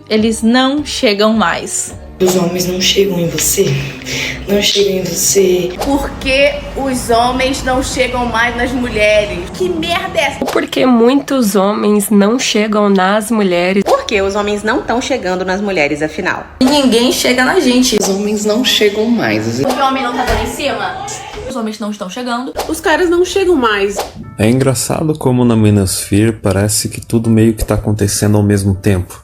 Eles não chegam mais. Os homens não chegam em você. Não chegam em você. Por que os homens não chegam mais nas mulheres? Que merda é essa? Porque muitos homens não chegam nas mulheres. Por que os homens não estão chegando nas mulheres, afinal? E ninguém chega na gente. Os homens não chegam mais. O homem não tá dando em cima? Os homens não estão chegando. Os caras não chegam mais. É engraçado como na Manosphere parece que tudo meio que tá acontecendo ao mesmo tempo.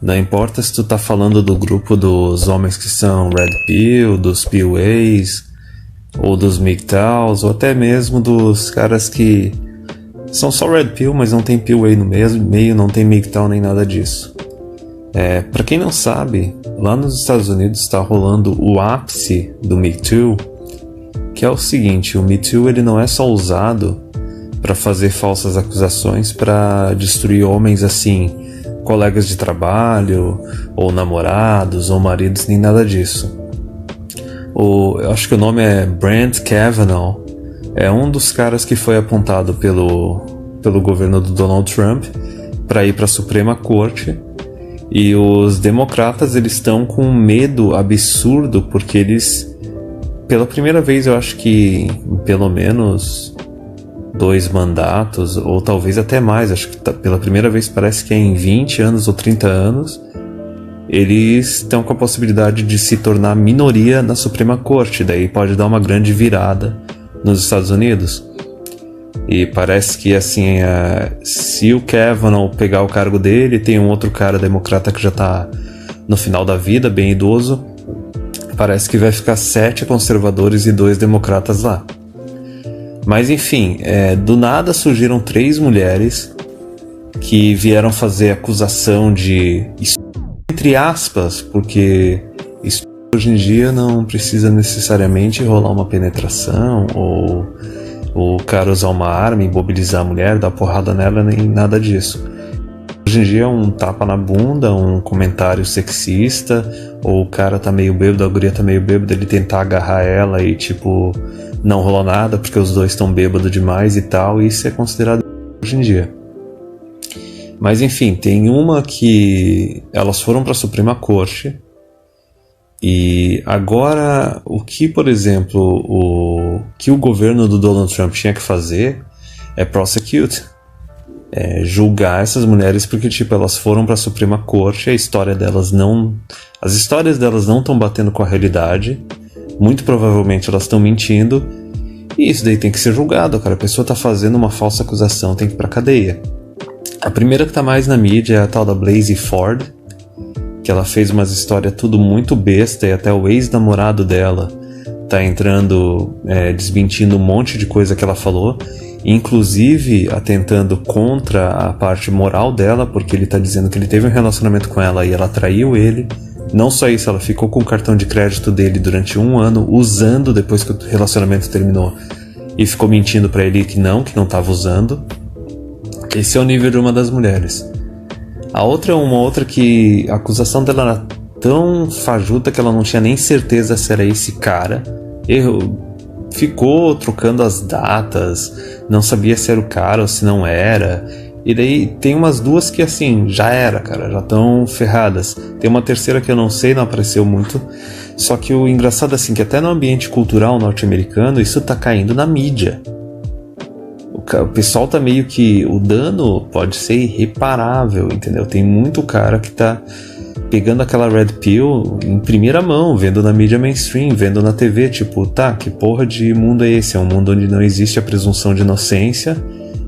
Não importa se tu tá falando do grupo dos homens que são Red Pill, dos POAs, ou dos MGTOWs, ou até mesmo dos caras que são só Red Pill, mas não tem POA no meio, não tem MGTOW nem nada disso. Pra quem não sabe, lá nos Estados Unidos está rolando o ápice do Me Too, que é o seguinte: o Me Too ele não é só usado para fazer falsas acusações para destruir homens assim, colegas de trabalho, ou namorados, ou maridos, nem nada disso. Eu acho que o nome é Brett Kavanaugh, é um dos caras que foi apontado pelo governo do Donald Trump para ir para a Suprema Corte, e os democratas eles estão com um medo absurdo, porque eles, pela primeira vez, eu acho que pelo menos 2 mandatos, ou talvez até mais, acho que pela primeira vez parece que é em 20 anos ou 30 anos, eles estão com a possibilidade de se tornar minoria na Suprema Corte, daí pode dar uma grande virada nos Estados Unidos. E parece que assim, se o Kavanaugh pegar o cargo dele, tem um outro cara democrata que já está no final da vida, bem idoso, parece que vai ficar 7 conservadores e 2 democratas lá. Mas enfim, do nada surgiram 3 mulheres que vieram fazer acusação de, entre aspas, porque hoje em dia não precisa necessariamente rolar uma penetração ou o cara usar uma arma, imobilizar a mulher, dar porrada nela, nem nada disso. Hoje em dia é um tapa na bunda, um comentário sexista, ou o cara tá meio bêbado, a guria tá meio bêbada, ele tentar agarrar ela e tipo, não rolou nada porque os dois estão bêbados demais e tal, e isso é considerado hoje em dia. Mas enfim, tem uma que elas foram para a Suprema Corte, e agora o que, por exemplo, o que o governo do Donald Trump tinha que fazer é prosecute, julgar essas mulheres, porque tipo, elas foram para a Suprema Corte, as histórias delas não estão batendo com a realidade, muito provavelmente elas estão mentindo, e isso daí tem que ser julgado, cara. A pessoa tá fazendo uma falsa acusação, tem que ir pra cadeia. A primeira que tá mais na mídia é a tal da Blasey Ford, que ela fez umas histórias tudo muito besta, e até o ex-namorado dela tá entrando, desmentindo um monte de coisa que ela falou, inclusive atentando contra a parte moral dela, porque ele tá dizendo que ele teve um relacionamento com ela e ela traiu ele. Não só isso, ela ficou com o cartão de crédito dele durante 1 ano, usando depois que o relacionamento terminou, e ficou mentindo pra ele que não tava usando. Esse é o nível de uma das mulheres. A outra é uma outra que a acusação dela era tão fajuta que ela não tinha nem certeza se era esse cara. Ficou trocando as datas, não sabia se era o cara ou se não era. E daí tem umas 2 que assim, já era, cara, já estão ferradas. Tem uma terceira que eu não sei, não apareceu muito. Só que o engraçado assim, que até no ambiente cultural norte-americano, isso tá caindo na mídia. O pessoal tá meio que... O dano pode ser irreparável, entendeu? Tem muito cara que tá pegando aquela Red Pill em primeira mão, vendo na mídia mainstream, vendo na TV, tipo, tá, que porra de mundo é esse? É um mundo onde não existe a presunção de inocência,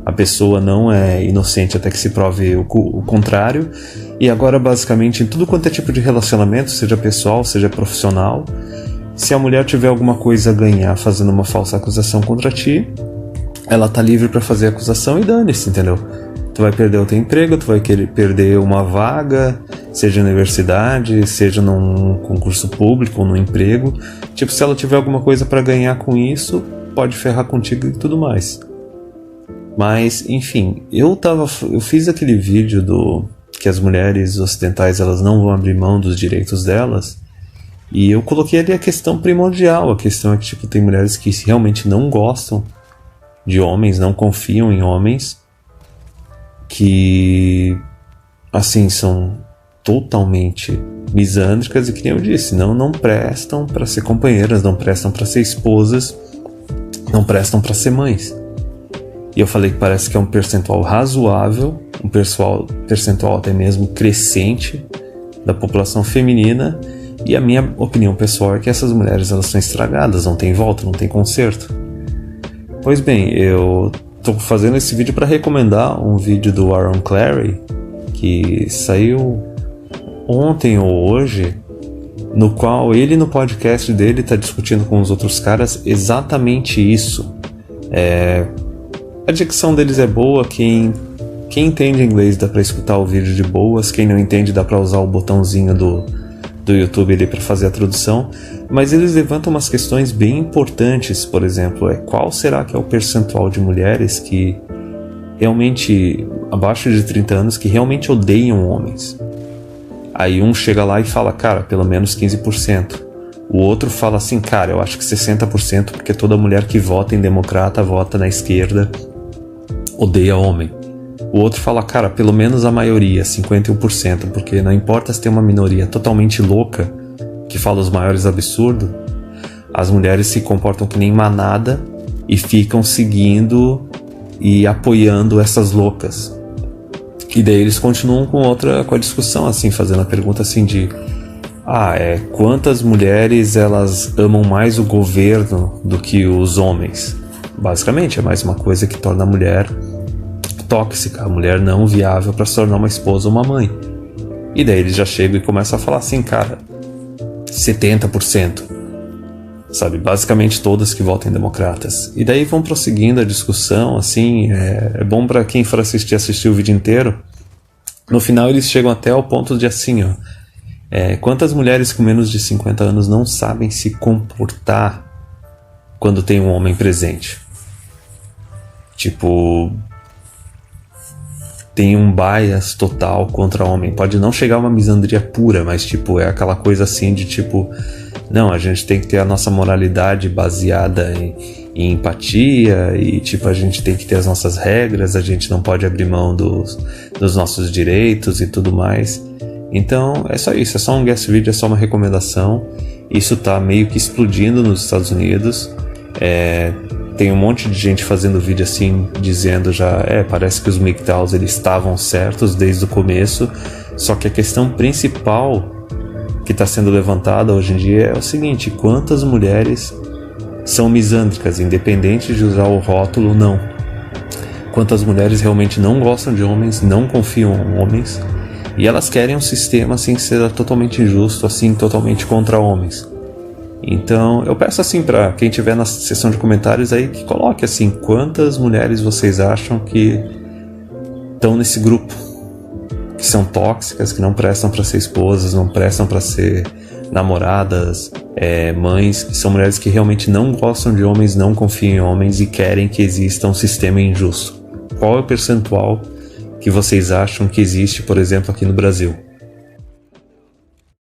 a pessoa não é inocente até que se prove o contrário, e agora basicamente em tudo quanto é tipo de relacionamento, seja pessoal, seja profissional, se a mulher tiver alguma coisa a ganhar fazendo uma falsa acusação contra ti, ela tá livre pra fazer a acusação e dane-se, entendeu? Tu vai perder o teu emprego, tu vai querer perder uma vaga, seja na universidade, seja num concurso público ou no emprego. Tipo, se ela tiver alguma coisa pra ganhar com isso, pode ferrar contigo e tudo mais. Mas, enfim, eu fiz aquele vídeo do que as mulheres ocidentais elas não vão abrir mão dos direitos delas, e eu coloquei ali a questão primordial. A questão é que tipo, tem mulheres que realmente não gostam de homens, não confiam em homens, que assim são totalmente misândricas e, que nem eu disse, não prestam para ser companheiras, não prestam para ser esposas, não prestam para ser mães. E eu falei que parece que é um percentual razoável, um percentual até mesmo crescente da população feminina, e a minha opinião pessoal é que essas mulheres, elas são estragadas, não tem volta, não tem conserto. Pois bem, eu tô fazendo esse vídeo para recomendar um vídeo do Aaron Clarey, que saiu ontem ou hoje, no qual ele, no podcast dele, está discutindo com os outros caras exatamente isso. A dicção deles é boa, quem entende inglês dá para escutar o vídeo de boas, quem não entende dá para usar o botãozinho do YouTube ali para fazer a tradução, mas eles levantam umas questões bem importantes. Por exemplo, qual será que é o percentual de mulheres que realmente, abaixo de 30 anos, que realmente odeiam homens? Aí um chega lá e fala, cara, pelo menos 15%. O outro fala assim, cara, eu acho que 60%, porque toda mulher que vota em democrata, vota na esquerda, odeia homem. O outro fala, cara, pelo menos a maioria, 51%, porque não importa se tem uma minoria totalmente louca, que fala os maiores absurdos, as mulheres se comportam que nem manada e ficam seguindo e apoiando essas loucas. E daí eles continuam com a discussão, assim, fazendo a pergunta assim de quantas mulheres elas amam mais o governo do que os homens? Basicamente, é mais uma coisa que torna a mulher tóxica, a mulher não viável para se tornar uma esposa ou uma mãe. E daí eles já chegam e começam a falar assim, cara, 70%. Sabe, basicamente todas que votam em democratas. E daí vão prosseguindo a discussão, assim, é bom para quem for assistir o vídeo inteiro. No final eles chegam até ao ponto de assim, quantas mulheres com menos de 50 anos não sabem se comportar quando tem um homem presente? Tipo, tem um bias total contra homem. Pode não chegar a uma misandria pura, mas tipo, é aquela coisa assim de tipo, não, a gente tem que ter a nossa moralidade baseada em empatia e tipo, a gente tem que ter as nossas regras, a gente não pode abrir mão dos nossos direitos e tudo mais. Então é só isso, é só um guest video, é só uma recomendação. Isso tá meio que explodindo nos Estados Unidos. Tem um monte de gente fazendo vídeo assim, dizendo já, parece que os MGTOWs eles estavam certos desde o começo, só que a questão principal que está sendo levantada hoje em dia é o seguinte, quantas mulheres são misândricas, independente de usar o rótulo ou não? Quantas mulheres realmente não gostam de homens, não confiam em homens, e elas querem um sistema assim que seja totalmente injusto, assim, totalmente contra homens? Então, eu peço assim para quem tiver na seção de comentários aí que coloque assim, quantas mulheres vocês acham que estão nesse grupo, que são tóxicas, que não prestam para ser esposas, não prestam para ser namoradas, mães, que são mulheres que realmente não gostam de homens, não confiam em homens e querem que exista um sistema injusto. Qual é o percentual que vocês acham que existe, por exemplo, aqui no Brasil?